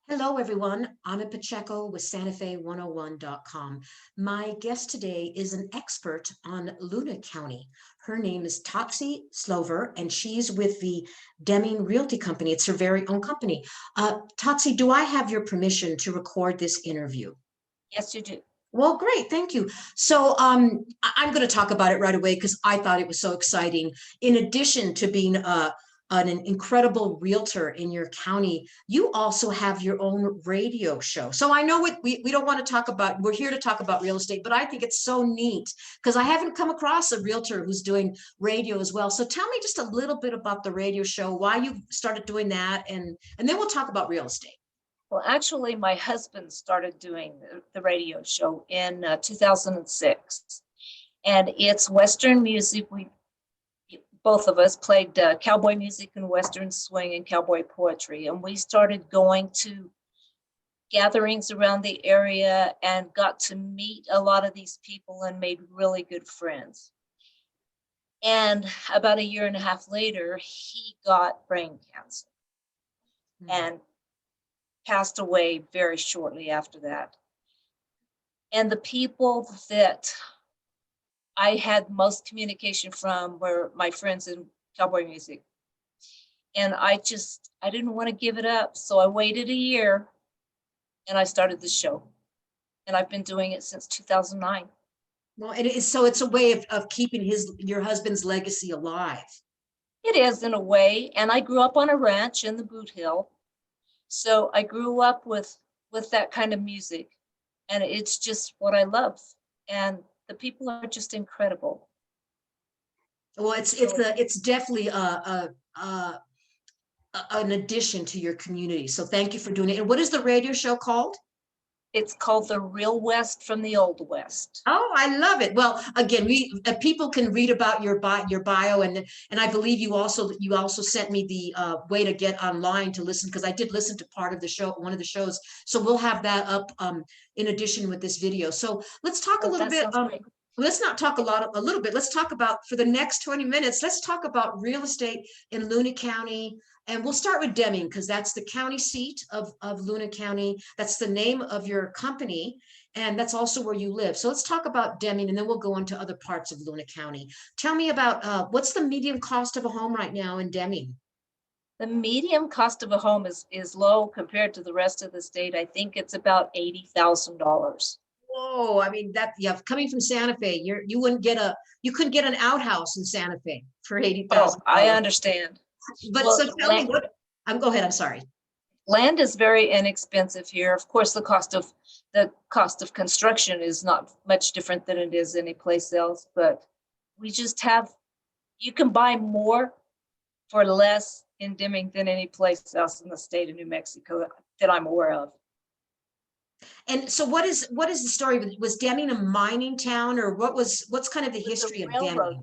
Hello, everyone. I'm Pacheco with SantaFe101.com. My guest today is an expert on Luna County. Her name is Totsie Slover, and she's with the Deming Realty Company. It's her very own company. Totsie, do I have your permission to record this interview? Yes, you do. Well, great. Thank you. So I'm going to talk about it right away because I thought it was so exciting. In addition to being an incredible realtor in your county, you also have your own radio show. So I know what we don't want to talk about. We're here to talk about real estate, but I think it's so neat because I haven't come across a realtor who's doing radio as well. So tell me just a little bit about the radio show, why you started doing that, and then we'll talk about real estate. Well, actually, my husband started doing the radio show in 2006, and it's Western music. We both of us played cowboy music and Western swing and cowboy poetry, and we started going to gatherings around the area and got to meet a lot of these people and made really good friends. And about a year and a half later, he got brain cancer. And passed away very shortly after that. And the people that I had most communication from were my friends in cowboy music. And I didn't want to give it up. So I waited a year and I started the show. And I've been doing it since 2009. Well, it is, so it's a way of keeping your husband's legacy alive. It is in a way. And I grew up on a ranch in the Boot Hill. So I grew up with that kind of music, and it's just what I love. And the people are just incredible. Well, it's definitely an addition to your community. So thank you for doing it. And what is the radio show called? It's called The Real West from the Old West. Oh, I love it. Well, again, people can read about your bio, and I believe you also sent me the way to get online to listen, because I did listen to part of the show, one of the shows. So we'll have that up in addition with this video. So let's talk a little bit. Let's not talk a little bit. Let's talk about, for the next 20 minutes, let's talk about real estate in Luna County. And we'll start with Deming because that's the county seat of Luna County. That's the name of your company. And that's also where you live. So let's talk about Deming, and then we'll go into other parts of Luna County. Tell me about what's the median cost of a home right now in Deming? The median cost of a home is low compared to the rest of the state. I think it's about $80,000. Whoa, I mean, coming from Santa Fe, you couldn't get an outhouse in Santa Fe for $80,000. Oh, I understand. But well, so tell me go ahead, I'm sorry. Land is very inexpensive here. Of course, the cost of construction is not much different than it is anyplace else, but you can buy more for less in Deming than any place else in the state of New Mexico that I'm aware of. And so what is the story? Was Deming a mining town, or what's kind of the history of Deming?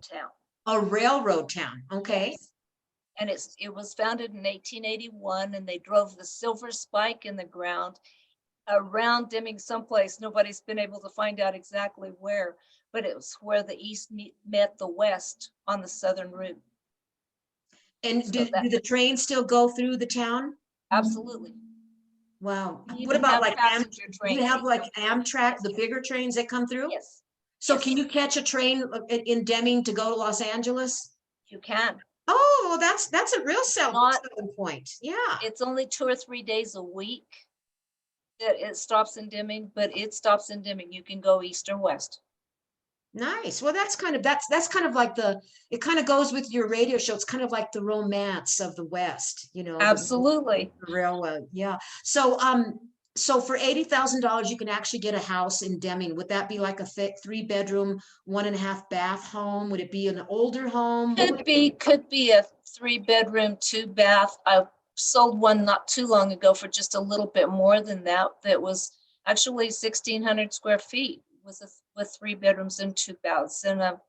A railroad town. Okay. Yes. And it was founded in 1881, and they drove the silver spike in the ground around Deming someplace. Nobody's been able to find out exactly where, but it was where the east met the west on the southern route. And so do the trains still go through the town? Absolutely. Wow. What about like do you have like Amtrak, the bigger trains that come through? Yes. So yes. Can you catch a train in Deming to go to Los Angeles? You can. Oh, that's a real selling point. Yeah. It's only 2 or 3 days a week that it stops in Deming, but it stops in Deming. You can go east or west. Nice. Well, that's kind of like it kind of goes with your radio show. It's kind of like the romance of the West, you know. Absolutely. The railroad. Yeah. So so for $80,000, you can actually get a house in Deming. Would that be like a 3-bedroom, 1.5 bath home? Would it be an older home? Could be a 3-bedroom, 2-bath. I sold one not too long ago for just a little bit more than that. That was actually 1,600 square feet with 3 bedrooms and 2 baths and a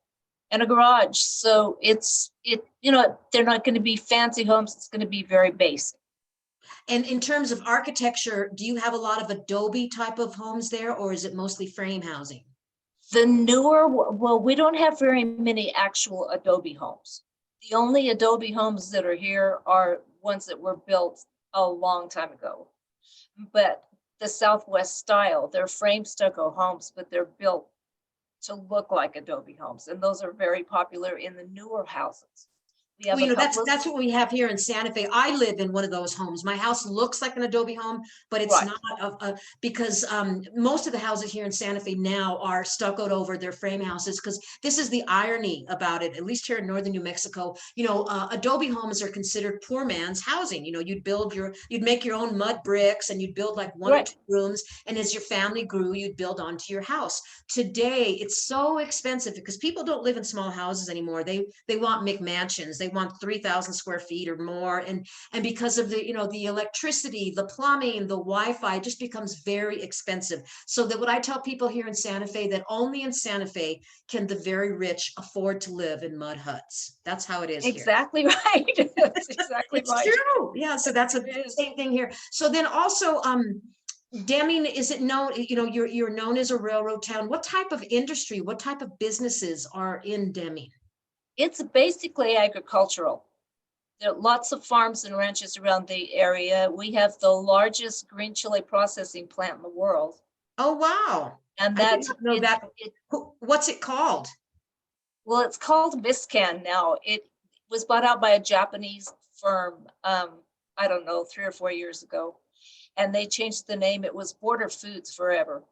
garage. So they're not going to be fancy homes. It's going to be very basic. And in terms of architecture, do you have a lot of adobe type of homes there, or is it mostly frame housing? The newer, well, we don't have very many actual adobe homes. The only adobe homes that are here are ones that were built a long time ago. but the Southwest style. They're frame stucco homes, but they're built to look like adobe homes, and those are very popular in the newer houses. We have Well, a couple of, that's what we have here in Santa Fe. I live in one of those homes. My house looks like an adobe home, but it's Right. not because most of the houses here in Santa Fe now are stuccoed over their frame houses, because this is the irony about it, at least here in northern New Mexico. Adobe homes are considered poor man's housing. You'd make your own mud bricks, and you'd build like one or right. two rooms, and as your family grew, you'd build onto your house. Today, it's so expensive because people don't live in small houses anymore. They want McMansions. They want 3,000 square feet or more, and because of the electricity, the plumbing, the Wi-Fi, it just becomes very expensive. So that what I tell people here in Santa Fe, that only in Santa Fe can the very rich afford to live in mud huts. That's how it is here. Exactly right. That's exactly It's right. true. Yeah. So that's the same thing here. So then also, Deming, is it known, you're known as a railroad town. What type of industry, what type of businesses are in Deming? It's basically agricultural. There are lots of farms and ranches around the area. We have the largest green chili processing plant in the world. Oh, wow. And I did that's, not know that. What's it called? well, it's called Miscan now. It was bought out by a Japanese firm, I don't know, 3 or 4 years ago. And they changed the name. It was Border Foods forever.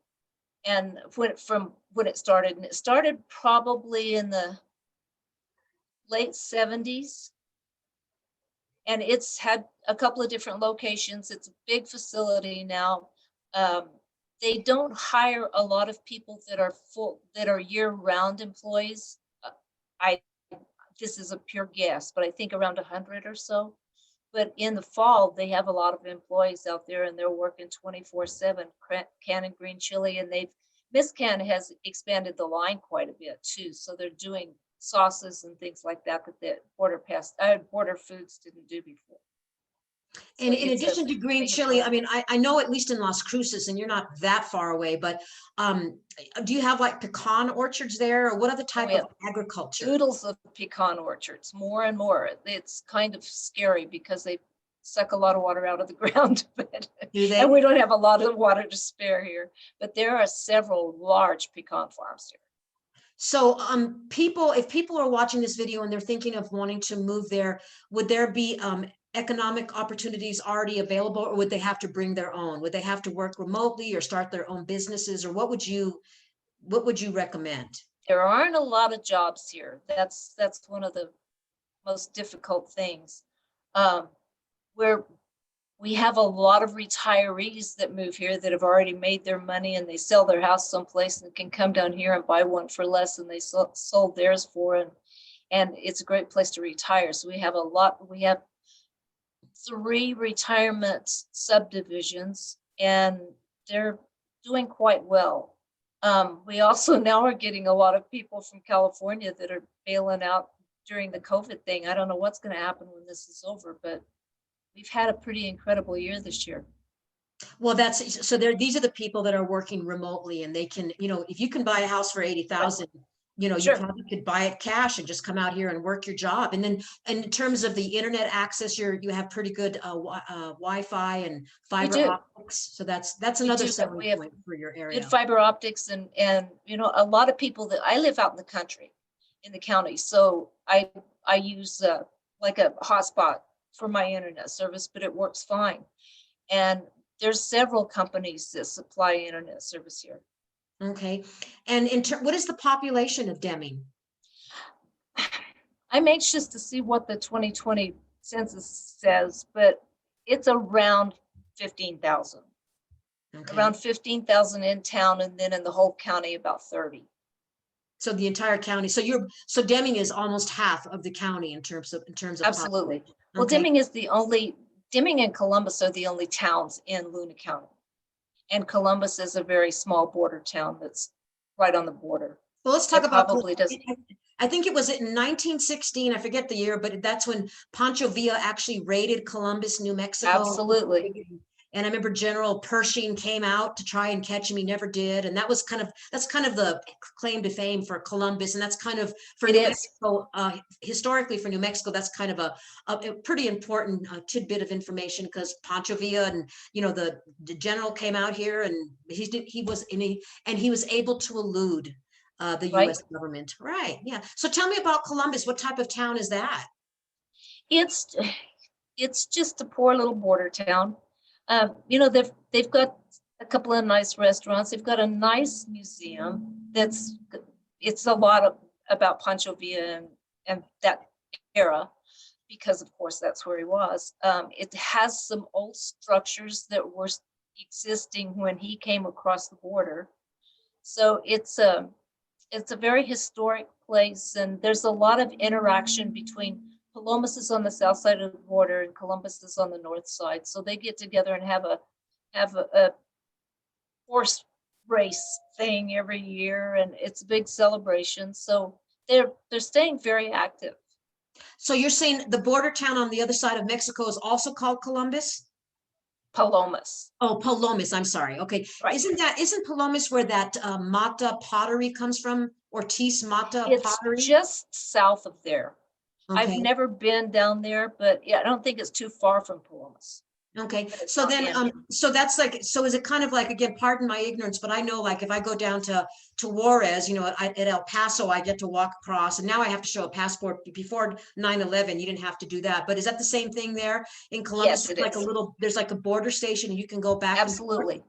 And when it started, and it started probably in the late 70s. And it's had a couple of different locations. It's a big facility now. They don't hire a lot of people that are year-round employees. This is a pure guess, but I think around 100 or so. But in the fall, they have a lot of employees out there, and they're working 24/7 canning green chili. And Miss Can has expanded the line quite a bit too. So they're doing sauces and things like that that Border Foods didn't do before. And in addition to green chili, I mean, I know at least in Las Cruces, and you're not that far away, but do you have like pecan orchards there, or what other type of agriculture? Oodles of pecan orchards, more and more. It's kind of scary because they suck a lot of water out of the ground, and we don't have a lot of water to spare here. But there are several large pecan farms here. So if people are watching this video and they're thinking of wanting to move there, would there be economic opportunities already available, or would they have to bring their own? Would they have to work remotely or start their own businesses, or what would you recommend? There aren't a lot of jobs here. That's one of the most difficult things. Where we have a lot of retirees that move here that have already made their money, and they sell their house someplace and can come down here and buy one for less than they sold theirs for. And it's a great place to retire. So we have 3 retirement subdivisions, and they're doing quite well. We also now are getting a lot of people from California that are bailing out during the COVID thing. I don't know what's going to happen when this is over, but we've had a pretty incredible year this year. Well, these are the people that are working remotely, and they can, if you can buy a house for 80,000, Sure. You probably could buy it cash and just come out here and work your job. And then in terms of the internet access, you have pretty good Wi-Fi and fiber optics. So that's another selling point for your area. Fiber optics and a lot of people that I live out in the country, in the county. So I use like a hotspot for my internet service, but it works fine. And there's several companies that supply internet service here. Okay. And what is the population of Deming? I'm anxious to see what the 2020 census says, but it's around 15,000. Okay. Around 15,000 in town, and then in the whole county about 30. So the entire county. So Deming is almost half of the county in terms of absolutely. Well, okay. Deming and Columbus are the only towns in Luna County. And Columbus is a very small border town that's right on the border. Well, let's talk about Columbus. I think it was in 1916, I forget the year, but that's when Pancho Villa actually raided Columbus, New Mexico. Absolutely. And I remember General Pershing came out to try and catch him. He never did. And that's kind of the claim to fame for Columbus. And that's kind of for It New is. Mexico, historically for New Mexico, that's kind of a pretty important tidbit of information, because Pancho Villa and, the general came out here, and he was able to elude the Right. US government. Right. Yeah. So tell me about Columbus. What type of town is that? It's it's just a poor little border town. They've got a couple of nice restaurants. They've got a nice museum it's a lot about Pancho Villa and that era, because of course that's where he was. It has some old structures that were existing when he came across the border. So it's a very historic place, and there's a lot of interaction between Palomos is on the south side of the border and Columbus is on the north side. So they get together and have a horse race thing every year, and it's a big celebration. So they're staying very active. So you're saying the border town on the other side of Mexico is also called Columbus? Palomos, Oh, Palomas, I'm sorry. Okay. right? Isn't Palomas where that Mata pottery comes from? Ortiz Mata It's pottery? just south of there. I've Okay. never been down there, but yeah, I don't think it's too far from Palomos. Okay. But it's So not then, in. so that's like, so is it kind of like, again, pardon my ignorance, but I know, like, if I go down to Juarez, at El Paso, I get to walk across, and now I have to show a passport. Before 9/11, you didn't have to do that. But is that the same thing there in Columbus? Yes, it Like is. there's like a border station, and you can go back and forth. Absolutely.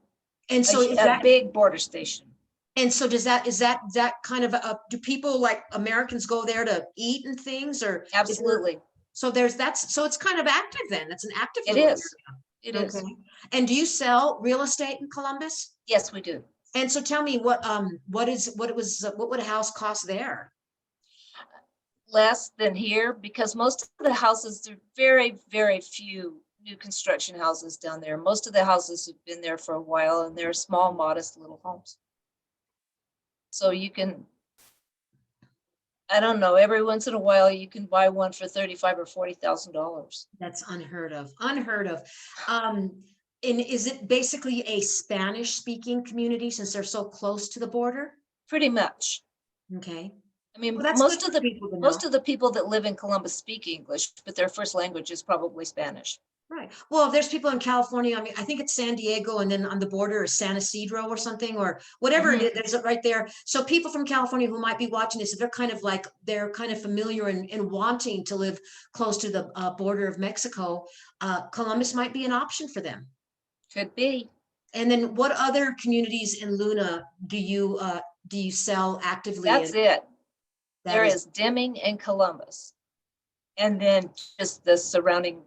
And so is A that, big border station. and so is that kind of do people like Americans go there to eat and things, or is there, Absolutely. so so it's kind of active then. It's an active It little is. It area. is. Okay. And do you sell real estate in Columbus? Yes, we do. And so tell me what would a house cost there? Less than here, because most of the houses, there are very, very few new construction houses down there. Most of the houses have been there for a while, and they're small, modest little homes. So you can, I don't know, every once in a while you can buy one for $35,000 or $40,000. That's unheard of. Unheard of. And is it basically a Spanish speaking community since they're so close to the border? Pretty much. Okay. I mean, Well, that's good for people to know. most of the people that live in Columbus speak English, but their first language is probably Spanish. Right. Well, if there's people in California, I mean, I think it's San Diego, and then on the border is San Isidro or something, or whatever it is, there's it right there. So people from California who might be watching this, if they're kind of familiar and wanting to live close to the border of Mexico, Columbus might be an option for them. Could be. And then what other communities in Luna do you sell actively That's in? it. That There is is Deming and Columbus, and then just the surrounding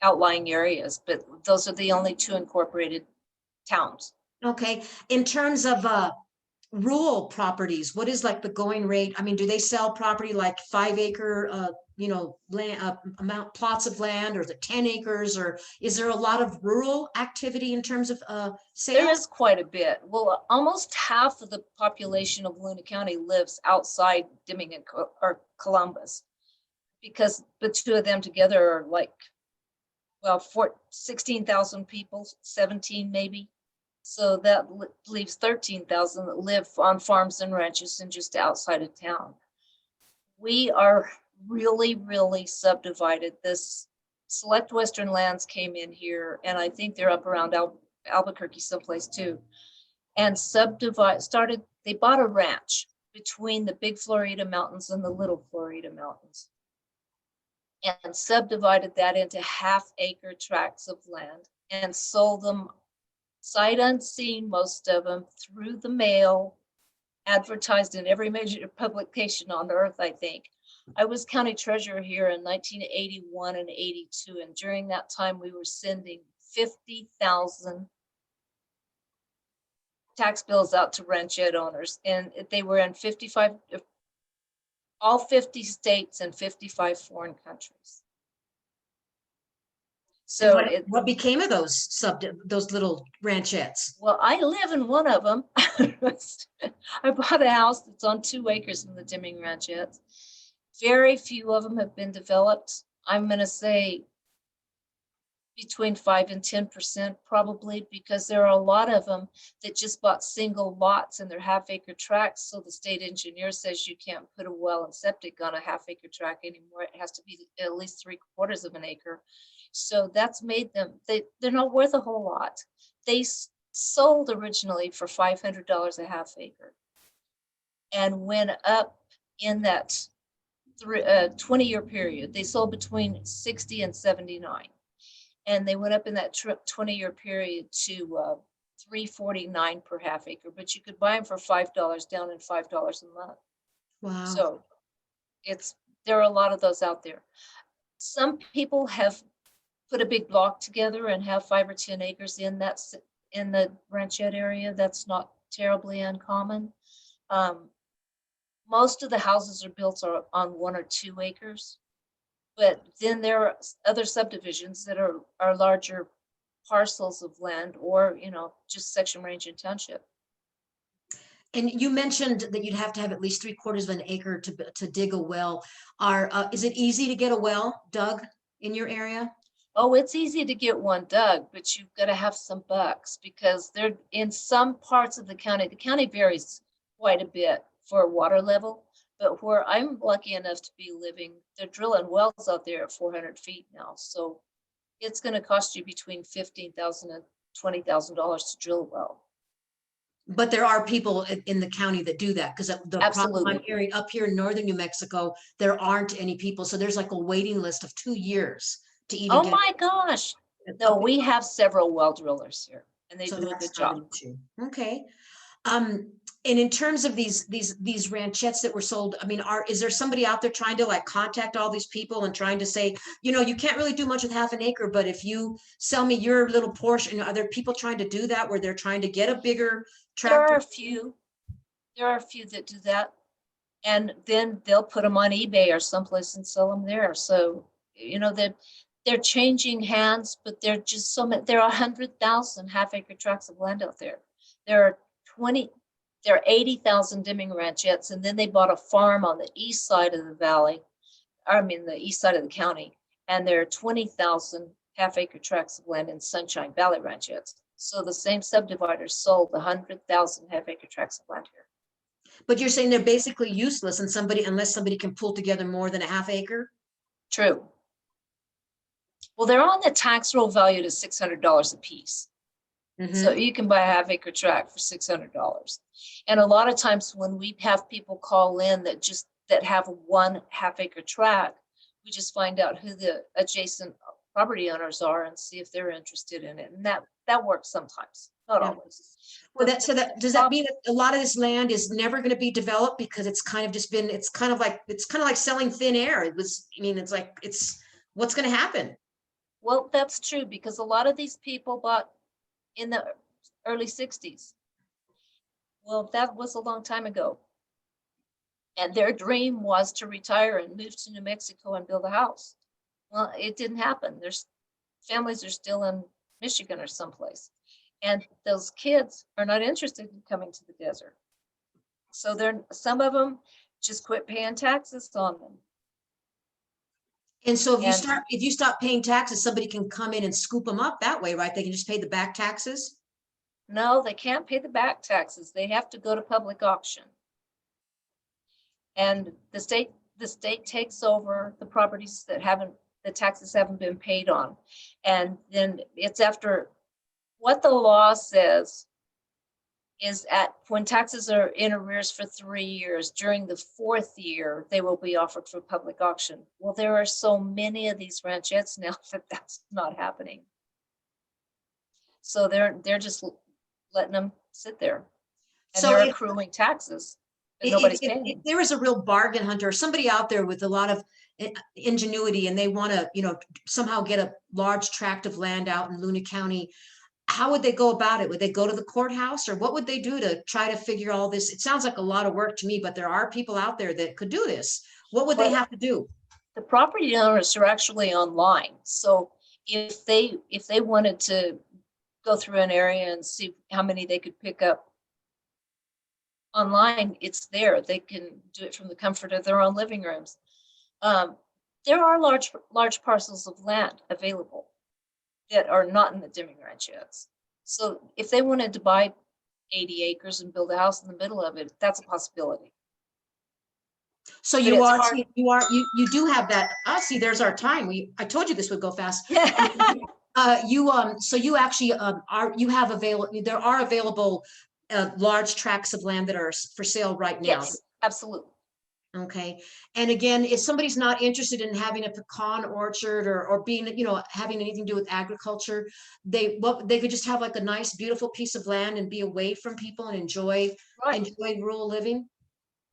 outlying areas, but those are the only two incorporated towns. okay. In terms of rural properties, what is like the going rate? I mean, do they sell property like 5-acre land amount plots of land, or is it 10 acres, or is there a lot of rural activity in terms of There sales? is quite a bit. Well, almost half of the population of Luna County lives outside Deming or Columbus, because the two of them together are like, well, 16,000 people, 17 maybe. So that leaves 13,000 that live on farms and ranches and just outside of town. We are really, really subdivided. This Select Western Lands came in here, and I think they're up around Albuquerque someplace too, and they bought a ranch between the Big Florida Mountains and the Little Florida Mountains, and subdivided that into 1/2-acre tracts of land and sold them sight unseen, most of them through the mail, advertised in every major publication on earth, I think. I was county treasurer here in 1981 and 82, and during that time we were sending 50,000 tax bills out to ranchette owners, and they were in all 50 states and 55 foreign countries. So what became of those little ranchettes? Well, I live in one of them. I bought a house that's on 2 acres in the Deming Ranchettes. Very few of them have been developed. I'm going to say between 5 and 10% probably, because there are a lot of them that just bought single lots and they're half-acre tracts. So the state engineer says you can't put a well and septic on a half-acre tract anymore. It has to be at least 3/4 of an acre. So that's made them, they're not worth a whole lot. They sold originally for $500 a half acre and went up in that 20-year period. They sold between 60 and 79. And they went up in that 20-year period to $349 per half acre, but you could buy them for $5 down and $5 a month. Wow. So there are a lot of those out there. Some people have put a big block together and have 5 or 10 acres in the ranchette area. That's not terribly uncommon. Most of the houses are built on 1 or 2 acres. But then there are other subdivisions that are larger parcels of land, or, just section, range, and township. And you mentioned that you'd have to have at least 3/4 of an acre to dig a well. Is it easy to get a well dug in your area? Oh, it's easy to get one dug, but you've got to have some bucks, because they're in some parts of the county. The county varies quite a bit for water level. But where I'm lucky enough to be living, they're drilling wells out there at 400 feet now. So it's going to cost you between $15,000 and $20,000 to drill a well. But there are people in the county that do that, because the problem I'm Absolutely. hearing up here in northern New Mexico, there aren't any people. So there's like a waiting list of 2 years to even Oh get. my gosh. No, we have several well drillers here, and they So do a that's good not an job. issue. Okay. And in terms of these ranchettes that were sold, I mean, is there somebody out there trying to like contact all these people and trying to say, you can't really do much with half an acre, but if you sell me your little portion, are there people trying to do that, where they're trying to get a bigger There tract? are a few. There are a few that do that, and then they'll put them on eBay or someplace and sell them there. So, they're changing hands, but they're just so many. There are 100,000 half-acre tracts of land out there. There are 80,000 Deming Ranchettes, and then they bought a farm on the east side of the valley, the east side of the county, and there are 20,000 half-acre tracts of land in Sunshine Valley Ranchettes. So the same subdividers sold 100,000 half-acre tracts of land here. But you're saying they're basically useless, and unless somebody can pull together more than a half acre? True. Well, they're on the tax roll valued at $600 a piece. So you can buy a half-acre tract for $600. And a lot of times when we have people call in that have 1 half-acre tract, we just find out who the adjacent property owners are and see if they're interested in it. And that works sometimes, not always. Well, does that mean that a lot of this land is never going to be developed, because it's kind of just been, it's kind of like selling thin air. What's going to happen? Well, that's true, because a lot of these people bought in the early 60s. Well, that was a long time ago. And their dream was to retire and move to New Mexico and build a house. Well, it didn't happen. There's families are still in Michigan or someplace. And those kids are not interested in coming to the desert. So some of them just quit paying taxes on them. And so if you stop paying taxes, somebody can come in and scoop them up that way, right? They can just pay the back taxes? No, they can't pay the back taxes. They have to go to public auction. And the state takes over the properties that the taxes haven't been paid on. And then it's after what the law says is when taxes are in arrears for 3 years, during the 4th year, they will be offered for public auction. Well, there are so many of these ranchettes now that that's not happening. So they're just letting them sit there, and So they're accruing taxes that nobody's paying. If there is a real bargain hunter, somebody out there with a lot of ingenuity, and they want to, somehow get a large tract of land out in Luna County, how would they go about it? Would they go to the courthouse, or what would they do to try to figure all this? It sounds like a lot of work to me, but there are people out there that could do this. What would they have to do? The property owners are actually online. So if they wanted to go through an area and see how many they could pick up online, it's there. They can do it from the comfort of their own living rooms. There are large parcels of land available that are not in the Deming Ranchettes. So if they wanted to buy 80 acres and build a house in the middle of it, that's a possibility. So But you it's are, hard. you do have that. See, there's our time. I told you this would go fast. Yeah. So you actually, you have there are available, large tracts of land that are for sale right now. Yes, absolutely. Okay. And again, if somebody's not interested in having a pecan orchard or being, having anything to do with agriculture, they could just have like a nice, beautiful piece of land and be away from people and enjoy Right. rural living.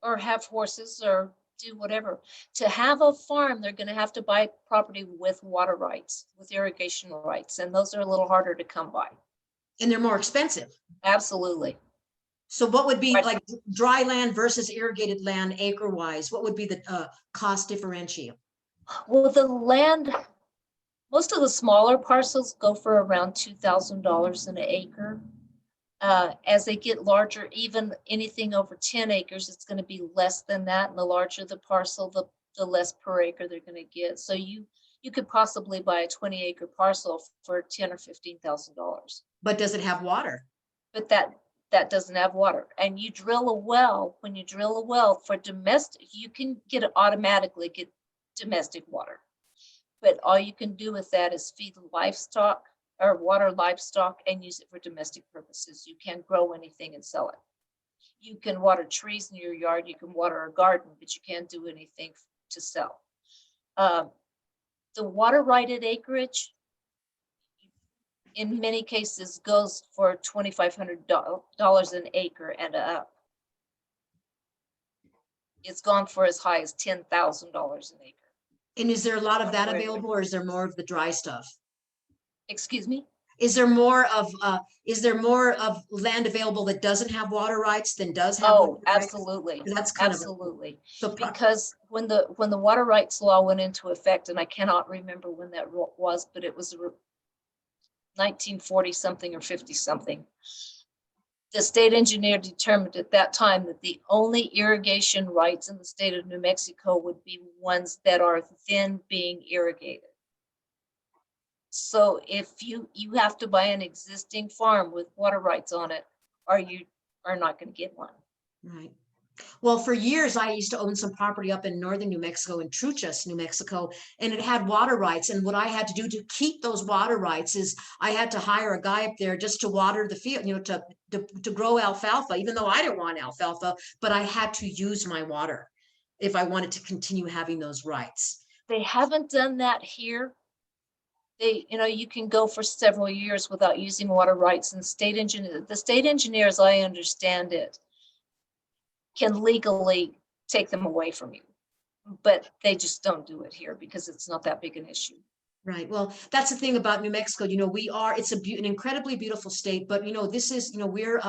Or have horses or do whatever. To have a farm, they're going to have to buy property with water rights, with irrigation rights, and those are a little harder to come by. And they're more expensive. Absolutely. So what would be Right. like dry land versus irrigated land acre wise? What would be the cost differential? Well, the land, most of the smaller parcels go for around $2,000 an acre. As they get larger, even anything over 10 acres, it's going to be less than that. And the larger the parcel, the less per acre they're going to get. So you could possibly buy a 20-acre parcel for $10,000 or $15,000. But does it have water? But that doesn't have water. And you drill a well. When you drill a well for domestic, you can automatically get domestic water. But all you can do with that is feed livestock or water livestock and use it for domestic purposes. You can't grow anything and sell it. You can water trees in your yard, you can water a garden, but you can't do anything to sell. The water righted acreage, in many cases, goes for $2,500 an acre and up. It's gone for as high as $10,000 an acre. And is there a lot of that available, or is there more of the dry stuff? Excuse me? Is there more of land available that doesn't have water rights than does have? Oh, absolutely. That's kind absolutely. So because when the water rights law went into effect, and I cannot remember when that was, but it was 1940 something or 50 something. The state engineer determined at that time that the only irrigation rights in the state of New Mexico would be ones that are then being irrigated. So if you have to buy an existing farm with water rights on it, or you are not going to get one. Right. Well, for years, I used to own some property up in northern New Mexico, in Truchas, New Mexico, and it had water rights. And what I had to do to keep those water rights is I had to hire a guy up there just to water the field, to grow alfalfa, even though I didn't want alfalfa, but I had to use my water if I wanted to continue having those rights. They haven't done that here. You can go for several years without using water rights, and the state engineer, as I understand it, can legally take them away from you, but they just don't do it here because it's not that big an issue. Right. Well, that's the thing about New Mexico. It's an incredibly beautiful state, but this is, we're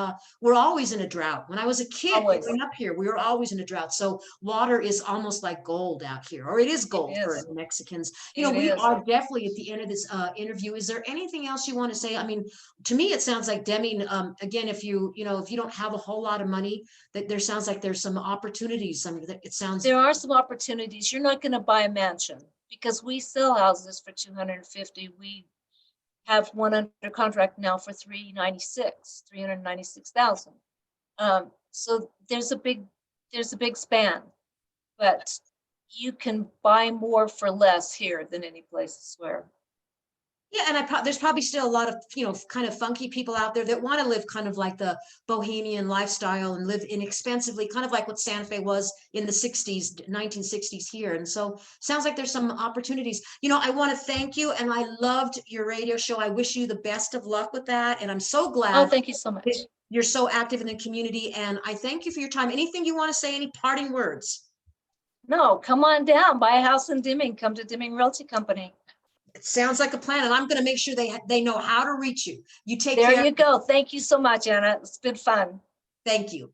always in a drought. When I was a kid growing up here, we were always in a drought. So water is almost like gold out here, or it is gold for Mexicans. We are definitely at the end of this interview. Is there anything else you want to say? I mean, to me, it sounds like Deming, again, if you don't have a whole lot of money, that there sounds like there's some opportunities. I mean, there are some opportunities. You're not going to buy a mansion, because we sell houses for $250,000. We have one under contract now for $396,000. So there's a big span, but you can buy more for less here than any place, I swear. Yeah, and there's probably still a lot of, kind of funky people out there that want to live kind of like the bohemian lifestyle and live inexpensively, kind of like what Santa Fe was in the 1960s here. And so sounds like there's some opportunities. I want to thank you, and I loved your radio show. I wish you the best of luck with that. And I'm so glad. Oh, thank you so much. You're so active in the community, and I thank you for your time. Anything you want to say, any parting words? No, come on down, buy a house in Deming, come to Deming Realty Company. It sounds like a plan, and I'm going to make sure they know how to reach you. You take care. There you go. Thank you so much, Anna. It's been fun. Thank you.